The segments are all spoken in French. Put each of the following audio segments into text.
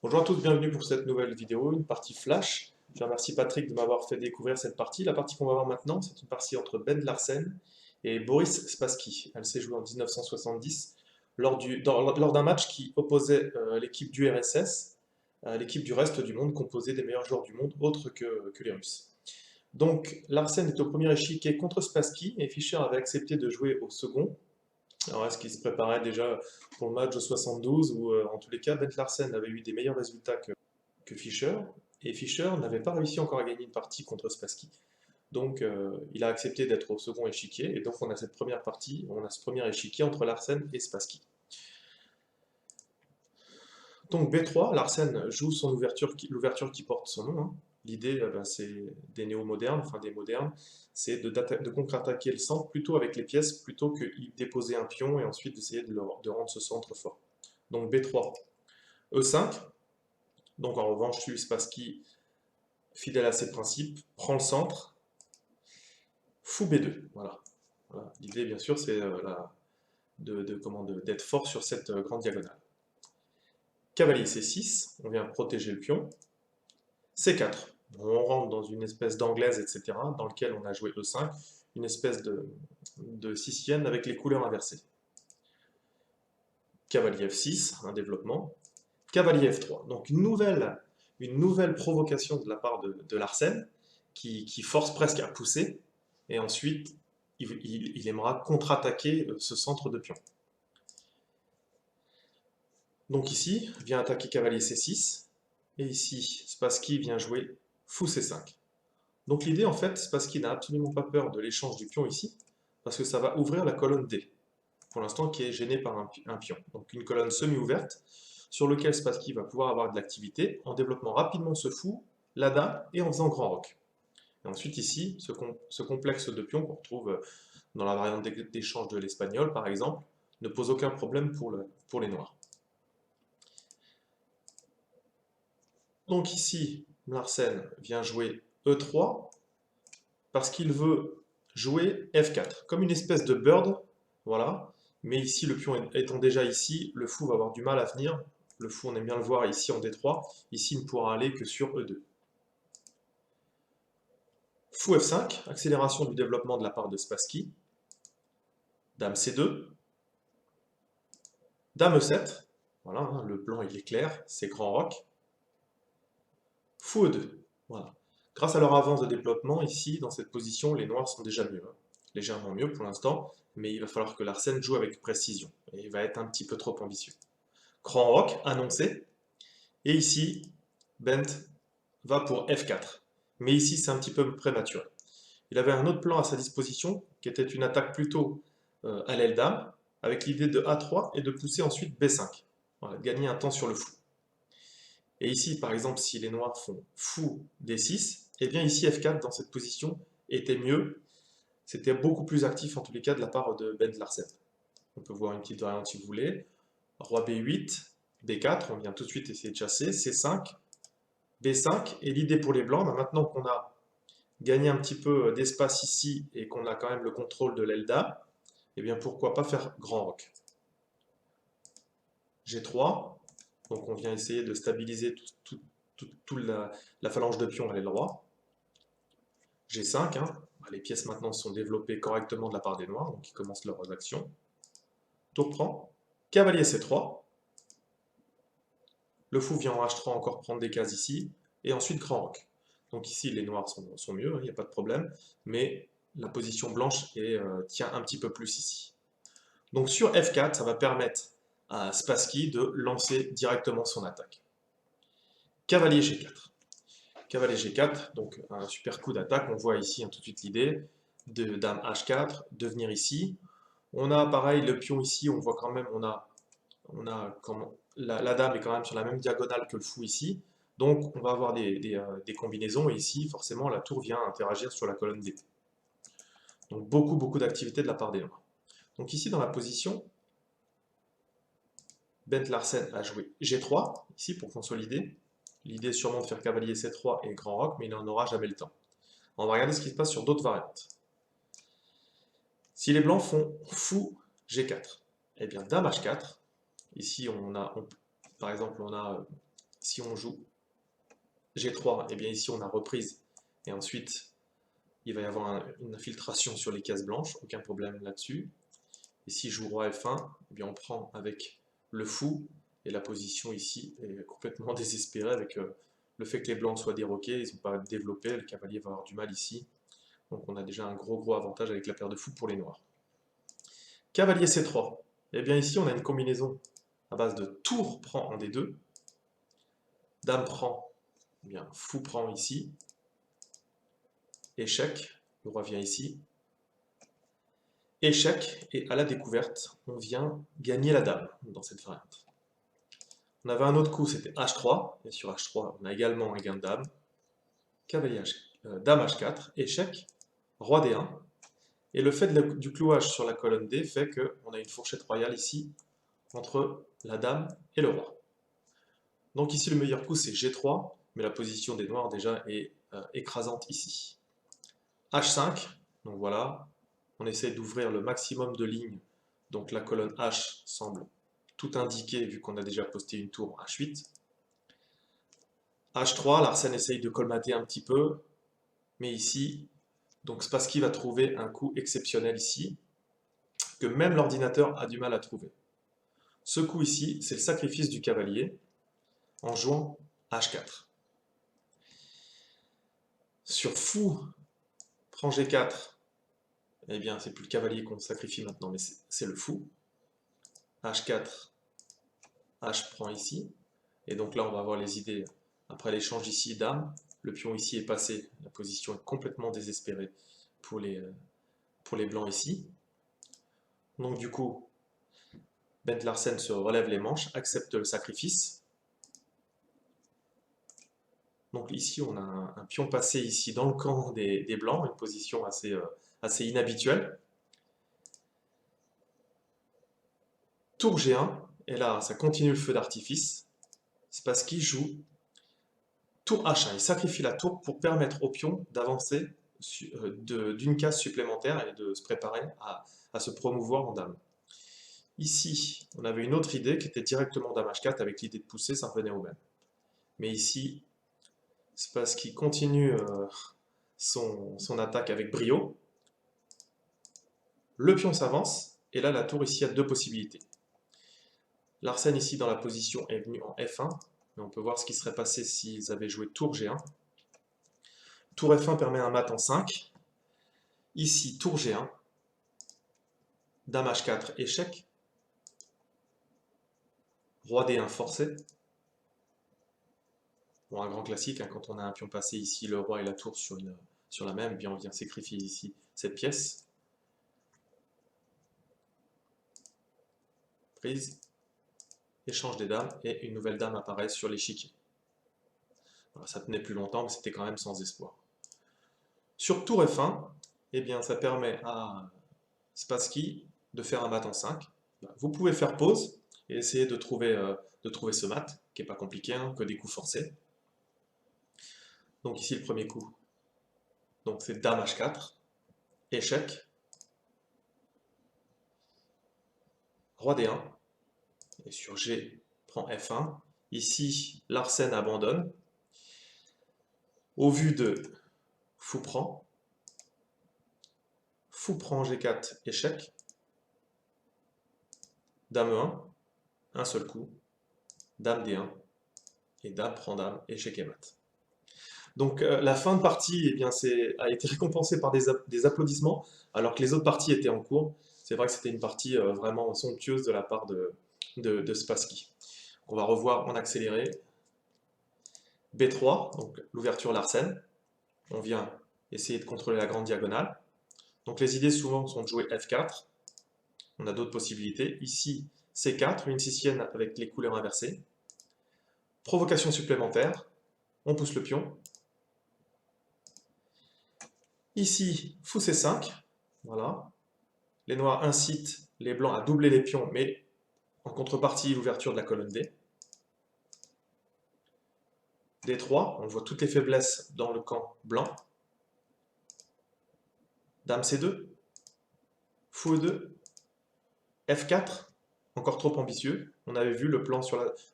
Bonjour à tous, bienvenue pour cette nouvelle vidéo, une partie flash. Je remercie Patrick de m'avoir fait découvrir cette partie. La partie qu'on va voir maintenant, c'est une partie entre Ben Larsen et Boris Spassky. Elle s'est jouée en 1970 lors d'un match qui opposait l'équipe du RSS à l'équipe du reste du monde, composée des meilleurs joueurs du monde, autres que les Russes. Donc Larsen est au premier échiquier contre Spassky et Fischer avait accepté de jouer au second. Alors, est-ce qu'il se préparait déjà pour le match de 72 où, en tous les cas, Bent Larsen avait eu des meilleurs résultats que Fischer, et Fischer n'avait pas réussi encore à gagner une partie contre Spassky. Donc, il a accepté d'être au second échiquier, et donc on a cette première partie, on a ce premier échiquier entre Larsen et Spassky. Donc B3, Larsen joue son l'ouverture qui porte son nom, hein. L'idée, c'est des néo-modernes, enfin des modernes, c'est de contre-attaquer le centre plutôt avec les pièces, plutôt que de déposer un pion et ensuite d'essayer de rendre ce centre fort. Donc B3, E5, donc en revanche, Spassky, fidèle à ses principes, prend le centre, fou B2. Voilà. Voilà. L'idée, bien sûr, c'est d'être fort sur cette grande diagonale. Cavalier C6, on vient protéger le pion. C4, on rentre dans une espèce d'anglaise, etc., dans lequel on a joué E5, une espèce de sicienne avec les couleurs inversées. Cavalier F6, un développement. Cavalier F3, donc une nouvelle provocation de la part de Larsen, qui force presque à pousser, et ensuite il aimera contre-attaquer ce centre de pion. Donc ici, vient attaquer cavalier C6, et ici, Spassky vient jouer fou C5. Donc l'idée, en fait, Spassky n'a absolument pas peur de l'échange du pion ici, parce que ça va ouvrir la colonne D, pour l'instant qui est gênée par un pion. Donc une colonne semi-ouverte, sur lequel Spassky va pouvoir avoir de l'activité, en développant rapidement ce fou, la dame, et en faisant grand roc. Et ensuite ici, ce complexe de pions qu'on retrouve dans la variante d'échange de l'espagnol, par exemple, ne pose aucun problème pour les noirs. Donc ici, Larsen vient jouer E3 parce qu'il veut jouer F4, comme une espèce de bird, voilà. Mais ici, le pion étant déjà ici, le fou va avoir du mal à venir. Le fou, on aime bien le voir ici en D3. Ici, il ne pourra aller que sur E2. Fou F5, accélération du développement de la part de Spassky. Dame C2. Dame E7. Voilà, hein, le blanc il est clair, c'est grand roc. Fou E2. Voilà. Grâce à leur avance de développement, ici, dans cette position, les noirs sont déjà mieux, hein. Légèrement mieux pour l'instant, mais il va falloir que Larsen joue avec précision. Et il va être un petit peu trop ambitieux. Grand roc, annoncé. Et ici, Bent va pour F4. Mais ici, c'est un petit peu prématuré. Il avait un autre plan à sa disposition, qui était une attaque plutôt à l'aile dame, avec l'idée de A3 et de pousser ensuite B5. Voilà, gagner un temps sur le fou. Et ici, par exemple, si les noirs font fou D6, et bien ici F4 dans cette position était mieux. C'était beaucoup plus actif en tous les cas de la part de Ben Larsen. On peut voir une petite variante si vous voulez. Roi B8, B4, on vient tout de suite essayer de chasser, C5, B5, et l'idée pour les blancs, maintenant qu'on a gagné un petit peu d'espace ici et qu'on a quand même le contrôle de l'aile dame, et bien pourquoi pas faire grand roc. G3, donc on vient essayer de stabiliser toute la phalange de pions à l'aile droite. G5, hein. Les pièces maintenant sont développées correctement de la part des noirs, donc ils commencent leurs actions. Tour prend, cavalier C3, le fou vient en H3 encore prendre des cases ici, et ensuite grand roc. Donc ici les noirs sont mieux, il n'y a pas de problème, mais la position blanche tient un petit peu plus ici. Donc sur F4, ça va permettre à Spassky de lancer directement son attaque. Cavalier G4. Cavalier G4, donc un super coup d'attaque, on voit ici hein, tout de suite l'idée de dame H4, de venir ici. On a pareil le pion ici, on voit quand même, la dame est quand même sur la même diagonale que le fou ici, donc on va avoir des combinaisons, et ici forcément la tour vient interagir sur la colonne D. Donc beaucoup d'activité de la part des noirs. Donc ici dans la position, Bent Larsen a joué G3, ici pour consolider. L'idée est sûrement de faire cavalier C3 et grand roc, mais il n'en aura jamais le temps. On va regarder ce qui se passe sur d'autres variantes. Si les blancs font fou G4, eh bien dame H4, ici par exemple on a si on joue G3, et bien ici on a reprise, et ensuite il va y avoir une infiltration sur les cases blanches, aucun problème là-dessus. Et si je joue roi F1, eh bien on prend avec le fou, et la position ici est complètement désespérée avec le fait que les blancs soient déroqués, ils n'ont pas développé, le cavalier va avoir du mal ici. Donc on a déjà un gros avantage avec la paire de fous pour les noirs. Cavalier C3. Et bien ici on a une combinaison à base de tour prend en D2, dame prend, eh bien fou prend ici, échec, le roi vient ici, échec, et à la découverte, on vient gagner la dame dans cette variante. On avait un autre coup, c'était H3, et sur H3, on a également un gain de dame, cavalier dame H4, échec, roi D1, et le fait du clouage sur la colonne D fait qu'on a une fourchette royale ici, entre la dame et le roi. Donc ici, le meilleur coup, c'est G3, mais la position des noirs déjà est écrasante ici. H5, donc voilà, on essaie d'ouvrir le maximum de lignes, donc la colonne H semble tout indiquer vu qu'on a déjà posté une tour H8. H3, Larsen essaye de colmater un petit peu, mais ici, donc Spassky va trouver un coup exceptionnel ici, que même l'ordinateur a du mal à trouver. Ce coup ici, c'est le sacrifice du cavalier, en jouant H4. Sur fou, prend G4, eh bien c'est plus le cavalier qu'on sacrifie maintenant, mais c'est le fou. H4, H prend ici, et donc là on va avoir les idées. Après l'échange ici, dame, le pion ici est passé, la position est complètement désespérée pour les blancs ici. Donc du coup, Bent Larsen se relève les manches, accepte le sacrifice. Donc ici, on a un pion passé ici dans le camp des blancs, une position assez inhabituelle. Tour G1, et là, ça continue le feu d'artifice. Spassky joue tour H1. Il sacrifie la tour pour permettre au pion d'avancer d'une case supplémentaire et de se préparer à se promouvoir en dame. Ici, on avait une autre idée qui était directement dame H4 avec l'idée de pousser, ça revenait au même. Mais ici, Spassky continue son attaque avec brio. Le pion s'avance, et là la tour ici a deux possibilités. Larsen ici dans la position est venu en F1, mais on peut voir ce qui serait passé s'ils avaient joué tour G1. Tour F1 permet un mat en 5. Ici, tour G1. Dame H4, échec. Roi D1 forcé. Bon, un grand classique, hein, quand on a un pion passé ici, le roi et la tour sur la même, bien on vient sacrifier ici cette pièce. Prise. Échange des dames, et une nouvelle dame apparaît sur l'échiquier. Voilà, ça tenait plus longtemps, mais c'était quand même sans espoir. Sur tour F1, eh bien, ça permet à Spassky de faire un mat en 5. Vous pouvez faire pause et essayer de trouver ce mat, qui n'est pas compliqué, hein, que des coups forcés. Donc ici, le premier coup, donc c'est dame H4, échec, roi D1, et sur G, prend F1. Ici, Larsen abandonne. Au vu de fou prend G4, échec, dame E1, un seul coup, dame D1, et dame prend dame, échec et mat. Donc la fin de partie eh bien, a été récompensée par des applaudissements, alors que les autres parties étaient en cours. C'est vrai que c'était une partie vraiment somptueuse de la part de Spassky. On va revoir en accéléré. B3, donc l'ouverture Larsen. On vient essayer de contrôler la grande diagonale. Donc les idées souvent sont de jouer F4. On a d'autres possibilités. Ici, C4, une sixième avec les couleurs inversées. Provocation supplémentaire. On pousse le pion. Ici, fou C5. Voilà. Les noirs incitent les blancs à doubler les pions, mais en contrepartie, l'ouverture de la colonne D. D3, on voit toutes les faiblesses dans le camp blanc. Dame C2, fou E2, F4, encore trop ambitieux. On avait vu le plan,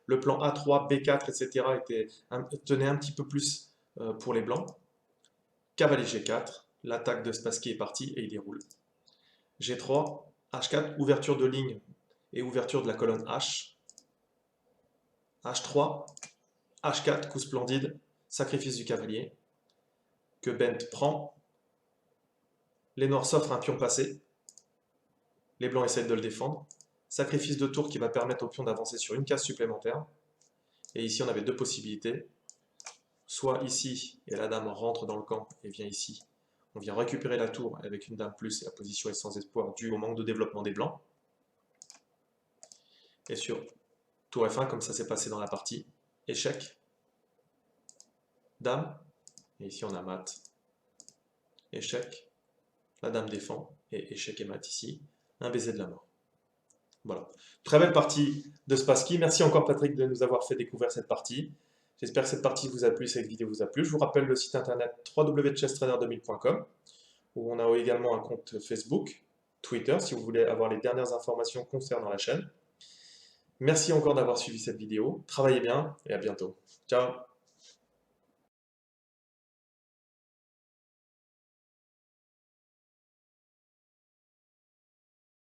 le plan A3, B4, etc. Tenait un petit peu plus pour les blancs. Cavalier G4, l'attaque de Spassky est partie et il déroule. G3, H4, ouverture de ligne et ouverture de la colonne H. H3, H4, coup splendide, sacrifice du cavalier, que Bent prend. Les noirs s'offrent un pion passé. Les blancs essaient de le défendre. Sacrifice de tour qui va permettre au pion d'avancer sur une case supplémentaire. Et ici, on avait deux possibilités. Soit ici, et la dame rentre dans le camp et vient ici. On vient récupérer la tour avec une dame plus et la position est sans espoir due au manque de développement des blancs. Et sur tour F1, comme ça s'est passé dans la partie, échec, dame, et ici on a mat, échec, la dame défend, et échec et mat ici, un baiser de la mort. Voilà. Très belle partie de Spassky. Merci encore Patrick de nous avoir fait découvrir cette partie. J'espère que cette partie vous a plu, cette vidéo vous a plu. Je vous rappelle le site internet www.chesstrader2000.com où on a également un compte Facebook, Twitter, si vous voulez avoir les dernières informations concernant la chaîne. Merci encore d'avoir suivi cette vidéo. Travaillez bien et à bientôt. Ciao!